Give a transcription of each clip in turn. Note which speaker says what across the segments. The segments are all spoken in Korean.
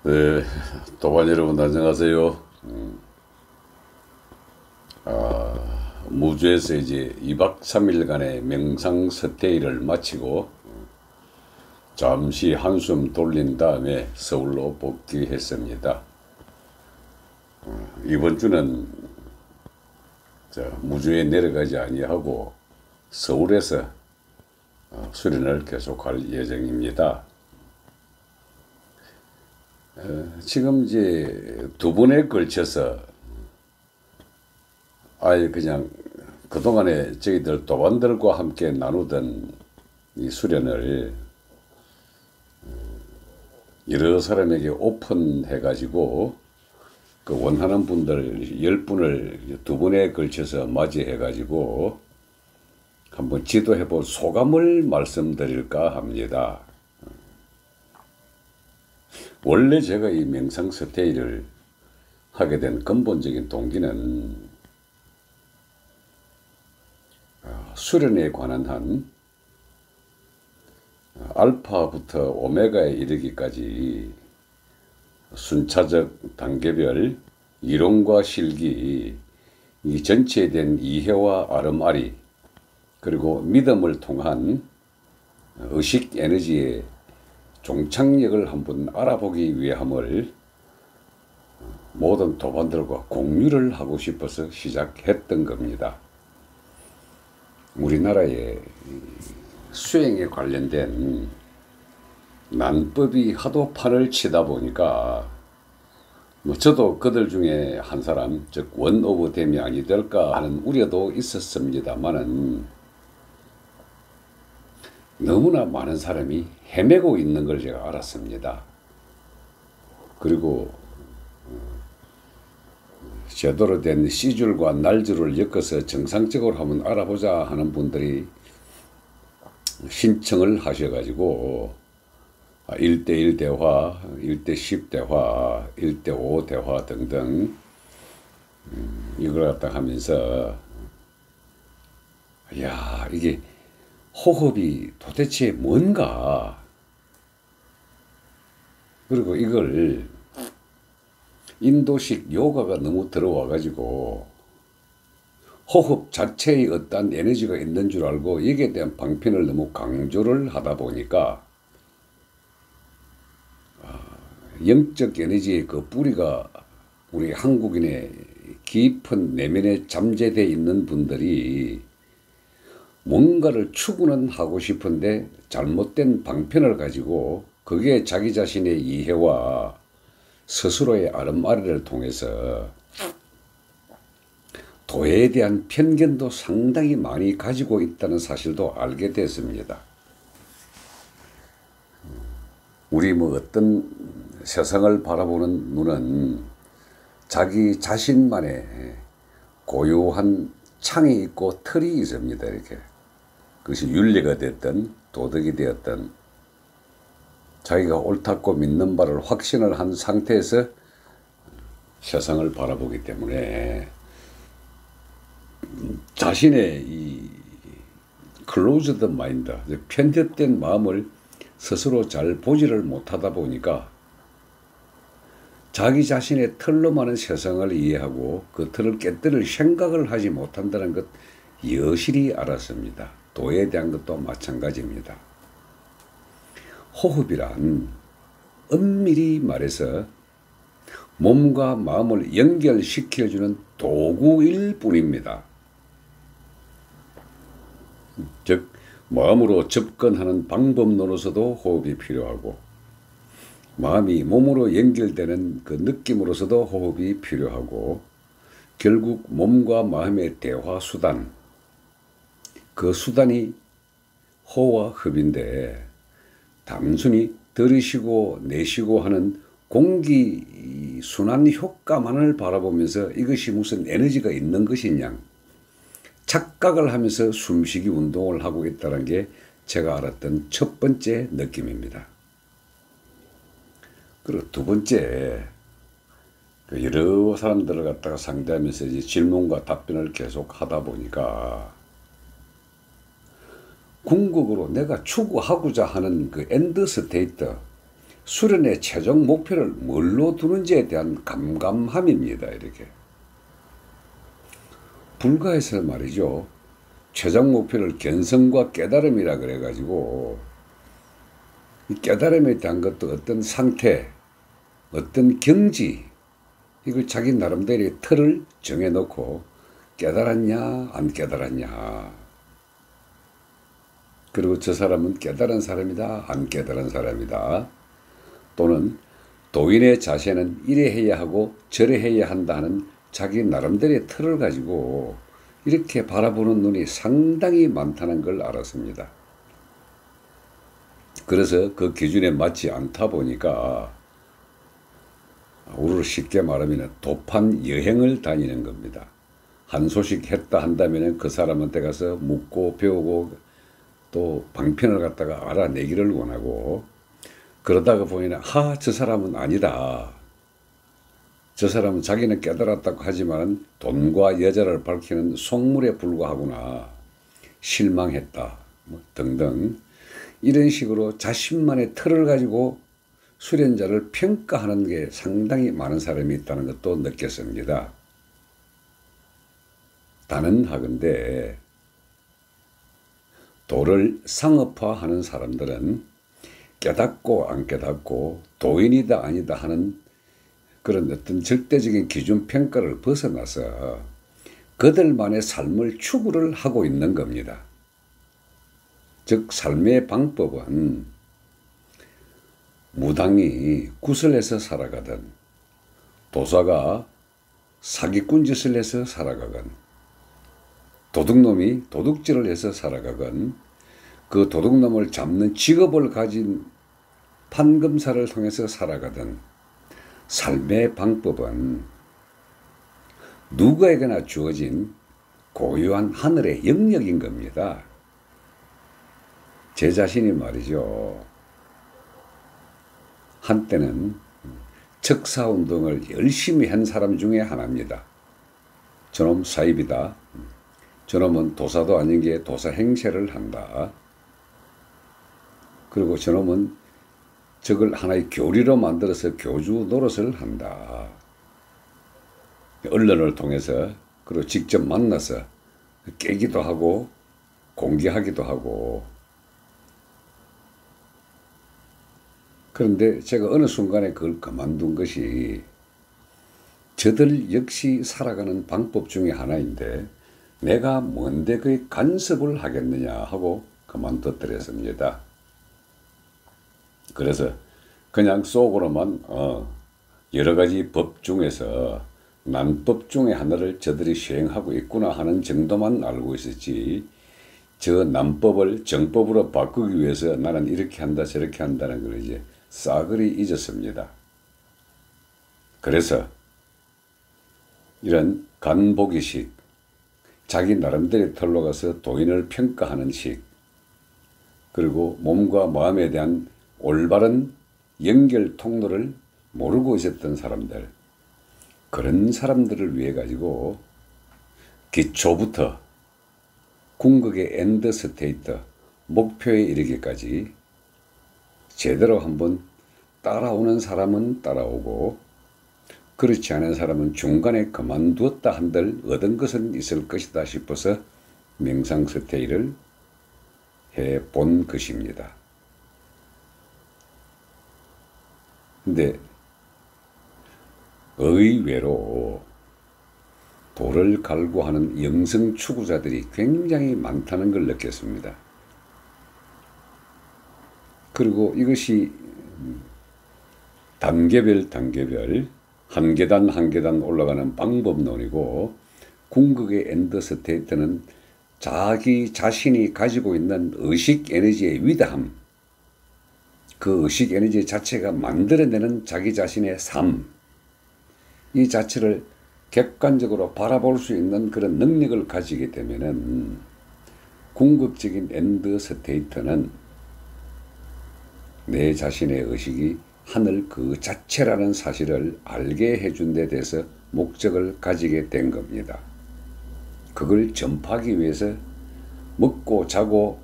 Speaker 1: 네, 도반 여러분 안녕하세요. 무주에서 이제 2박 3일간의 명상 서태일을 마치고 잠시 한숨 돌린 다음에 서울로 복귀했습니다. 이번 주는 무주에 내려가지 아니하고 서울에서 수련을 계속할 예정입니다. 지금 이제 두 번에 걸쳐서 아예 그냥 그동안에 저희들 도반들과 함께 나누던 이 수련을 여러 사람에게 오픈해가지고 그 원하는 분들 10분을 두 번에 걸쳐서 맞이해가지고 한번 지도해볼 소감을 말씀드릴까 합니다. 원래 제가 이 명상 서태일을 하게 된 근본적인 동기는 수련에 관한 한 알파부터 오메가에 이르기까지 순차적 단계별 이론과 실기, 이 전체에 대한 이해와 아름아리, 그리고 믿음을 통한 의식 에너지의 종착역을 한번 알아보기 위함을 모든 도반들과 공유를 하고 싶어서 시작했던 겁니다. 우리나라의 수행에 관련된 난법이 하도 판을 치다 보니까 저도 그들 중에 한 사람, 즉 원 오브 댐이 아니 될까 하는 우려도 있었습니다만은 너무나 많은 사람이 헤매고 있는 걸 제가 알았습니다. 그리고 제대로 된 C줄과 날줄을 엮어서 정상적으로 한번 알아보자 하는 분들이 신청을 하셔가지고 1대1 대화, 1대10 대화, 1대5 대화 등등 이걸 갖다 하면서 야, 이게 호흡이 도대체 뭔가, 그리고 이걸 인도식 요가가 너무 들어와 가지고 호흡 자체에 어떤 에너지가 있는 줄 알고 여기에 대한 방편을 너무 강조를 하다 보니까 영적 에너지의 그 뿌리가 우리 한국인의 깊은 내면에 잠재되어 있는 분들이 뭔가를 추구는 하고 싶은데 잘못된 방편을 가지고 그게 자기 자신의 이해와 스스로의 아름아리를 통해서 도에 대한 편견도 상당히 많이 가지고 있다는 사실도 알게 됐습니다. 우리 어떤 세상을 바라보는 눈은 자기 자신만의 고유한 창이 있고 틀이 있습니다. 이렇게. 그것이 윤리가 됐든 도덕이 되었든 자기가 옳다고 믿는 바를 확신을 한 상태에서 세상을 바라보기 때문에 자신의 이 클로즈드 마인드, 편협된 마음을 스스로 잘 보지를 못하다 보니까 자기 자신의 틀로만은 세상을 이해하고 그 틀을 깨뜨릴 생각을 하지 못한다는 것 여실히 알았습니다. 도에 대한 것도 마찬가지입니다. 호흡이란 엄밀히 말해서 몸과 마음을 연결시켜주는 도구일 뿐입니다. 즉 마음으로 접근하는 방법론으로서도 호흡이 필요하고 마음이 몸으로 연결되는 그 느낌으로서도 호흡이 필요하고 결국 몸과 마음의 대화 수단, 그 수단이 호와 흡인데 단순히 들이쉬고 내쉬고 하는 공기 순환 효과만을 바라보면서 이것이 무슨 에너지가 있는 것이냐 착각을 하면서 숨쉬기 운동을 하고 있다는 게 제가 알았던 첫 번째 느낌입니다. 그리고 두 번째, 여러 사람들을 갖다가 상대하면서 이제 질문과 답변을 계속 하다 보니까 궁극으로 내가 추구하고자 하는 그 엔드 스테이트, 수련의 최종 목표를 뭘로 두는지에 대한 감감함입니다. 이렇게. 불가에서 말이죠. 최종 목표를 견성과 깨달음이라 그래가지고 이 깨달음에 대한 것도 어떤 상태, 어떤 경지, 이걸 자기 나름대로의 틀을 정해놓고 깨달았냐 안 깨달았냐, 그리고 저 사람은 깨달은 사람이다 안 깨달은 사람이다, 또는 도인의 자세는 이래 해야 하고 저래 해야 한다 하는 자기 나름대로의 틀을 가지고 이렇게 바라보는 눈이 상당히 많다는 걸 알았습니다. 그래서 그 기준에 맞지 않다 보니까 우리로 쉽게 말하면 도판 여행을 다니는 겁니다. 한 소식 했다 한다면 그 사람한테 가서 묻고 배우고 또 방편을 갖다가 알아내기를 원하고, 그러다가 보면 저 사람은 아니다, 저 사람은 자기는 깨달았다고 하지만 돈과 여자를 밝히는 속물에 불과하구나, 실망했다, 등등 이런 식으로 자신만의 틀을 가지고 수련자를 평가하는 게 상당히 많은 사람이 있다는 것도 느꼈습니다. 단언하건대 도를 상업화하는 사람들은 깨닫고 안 깨닫고 도인이다 아니다 하는 그런 어떤 절대적인 기준 평가를 벗어나서 그들만의 삶을 추구를 하고 있는 겁니다. 즉 삶의 방법은 무당이 구슬해서 살아가든, 도사가 사기꾼 짓을 해서 살아가건, 도둑놈이 도둑질을 해서 살아가건, 그 도둑놈을 잡는 직업을 가진 판검사를 통해서 살아가든, 삶의 방법은 누구에게나 주어진 고유한 하늘의 영역인 겁니다. 제 자신이 말이죠, 한때는 척사운동을 열심히 한 사람 중에 하나입니다. 저놈 사입이다, 저놈은 도사도 아닌 게 도사 행세를 한다, 그리고 저놈은 저걸 하나의 교리로 만들어서 교주 노릇을 한다, 언론을 통해서 그리고 직접 만나서 깨기도 하고 공개하기도 하고. 그런데 제가 어느 순간에 그걸 그만둔 것이 저들 역시 살아가는 방법 중에 하나인데 내가 뭔데 그의 간섭을 하겠느냐 하고 그만뒀더랬습니다. 그래서 그냥 속으로만 여러 가지 법 중에서 난법 중에 하나를 저들이 시행하고 있구나 하는 정도만 알고 있었지, 저 난법을 정법으로 바꾸기 위해서 나는 이렇게 한다 저렇게 한다는 걸 이제 싸그리 잊었습니다. 그래서 이런 간보기식, 자기 나름대로 털로 가서 도인을 평가하는 식, 그리고 몸과 마음에 대한 올바른 연결 통로를 모르고 있었던 사람들, 그런 사람들을 위해 가지고 기초부터 궁극의 엔드 스테이트, 목표에 이르기까지 제대로 한번 따라오는 사람은 따라오고 그렇지 않은 사람은 중간에 그만두었다 한들 얻은 것은 있을 것이다 싶어서 명상 스테이를 해본 것입니다. 근데 의외로 도를 갈구하는 영성 추구자들이 굉장히 많다는 걸 느꼈습니다. 그리고 이것이 단계별 한 계단 한 계단 올라가는 방법론이고, 궁극의 엔드 스테이트는 자기 자신이 가지고 있는 의식 에너지의 위대함, 그 의식 에너지 자체가 만들어내는 자기 자신의 삶, 이 자체를 객관적으로 바라볼 수 있는 그런 능력을 가지게 되면은 궁극적인 엔드 스테이트는 내 자신의 의식이 하늘 그 자체라는 사실을 알게 해준 데 대해서 목적을 가지게 된 겁니다. 그걸 전파하기 위해서 먹고 자고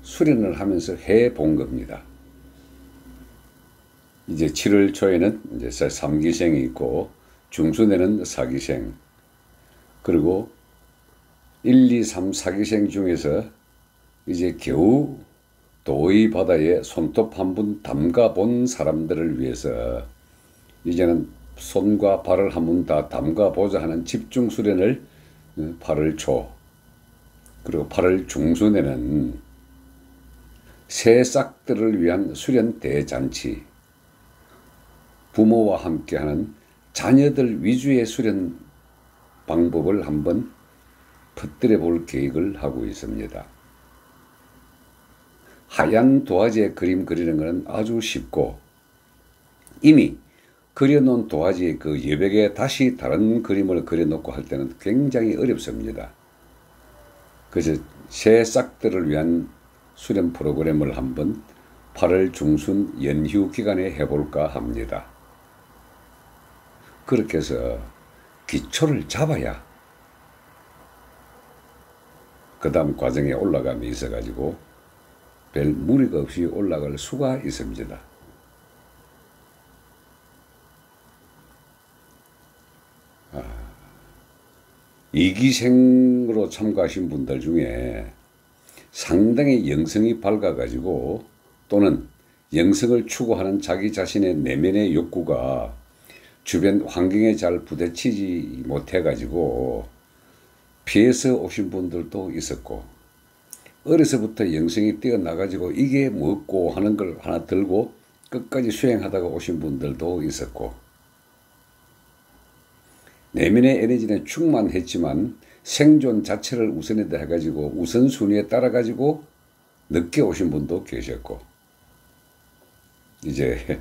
Speaker 1: 수련을 하면서 해 본 겁니다. 이제 7월 초에는 이제 3기생이 있고 중순에는 4기생, 그리고 1, 2, 3, 4기생 중에서 이제 겨우 도의 바다에 손톱 한 번 담가 본 사람들을 위해서 이제는 손과 발을 한 번 다 담가 보자 하는 집중 수련을 8월 초, 그리고 8월 중순에는 새싹들을 위한 수련 대잔치, 부모와 함께하는 자녀들 위주의 수련 방법을 한번 퍼뜨려 볼 계획을 하고 있습니다. 하얀 도화지에 그림 그리는 것은 아주 쉽고, 이미 그려놓은 도화지의 그 여백에 다시 다른 그림을 그려놓고 할 때는 굉장히 어렵습니다. 그래서 새싹들을 위한 수련 프로그램을 한번 8월 중순 연휴 기간에 해볼까 합니다. 그렇게 해서 기초를 잡아야 그 다음 과정에 올라감이 있어가지고 별 무리가 없이 올라갈 수가 있습니다. 이기생으로 참가하신 분들 중에 상당히 영성이 밝아가지고 또는 영성을 추구하는 자기 자신의 내면의 욕구가 주변 환경에 잘 부딪히지 못해가지고 피해서 오신 분들도 있었고, 어려서부터 영성이 뛰어나가지고 이게 뭐고 하는 걸 하나 들고 끝까지 수행하다가 오신 분들도 있었고, 내면의 에너지는 충만했지만 생존 자체를 우선에다 해가지고 우선순위에 따라가지고 늦게 오신 분도 계셨고, 이제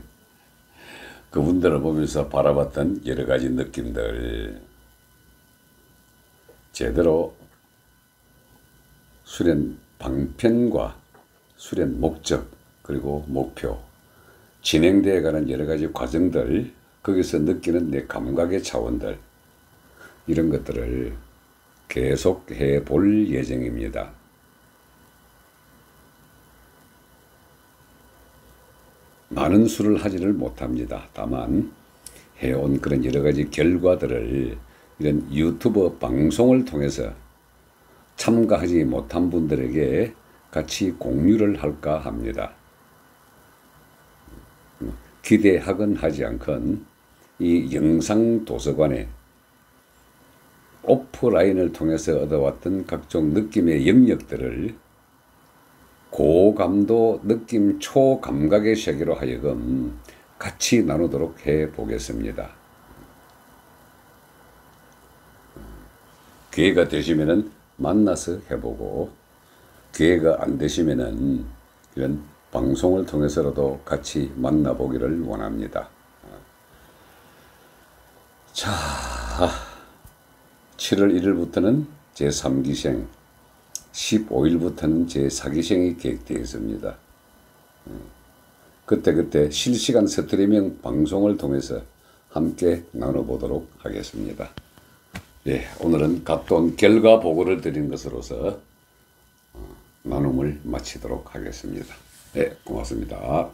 Speaker 1: 그분들을 보면서 바라봤던 여러 가지 느낌들, 제대로 수련 방편과 수련 목적, 그리고 목표, 진행되어 가는 여러 가지 과정들, 거기서 느끼는 내 감각의 차원들, 이런 것들을 계속 해볼 예정입니다. 많은 수를 하지를 못합니다. 다만 해온 그런 여러 가지 결과들을 이런 유튜브 방송을 통해서 참가하지 못한 분들에게 같이 공유를 할까 합니다. 기대하건 하지 않건 이 영상 도서관에 오프라인을 통해서 얻어왔던 각종 느낌의 영역들을 고감도 느낌 초감각의 세계로 하여금 같이 나누도록 해 보겠습니다. 기회가 되시면은 만나서 해보고, 기회가 안 되시면은 이런 방송을 통해서라도 같이 만나보기를 원합니다. 자, 7월 1일부터는 제3기생, 15일부터는 제4기생이 계획되어 있습니다. 그때 실시간 스트리밍 방송을 통해서 함께 나눠보도록 하겠습니다. 예, 오늘은 갔던 결과 보고를 드린 것으로서 나눔을 마치도록 하겠습니다. 네, 고맙습니다.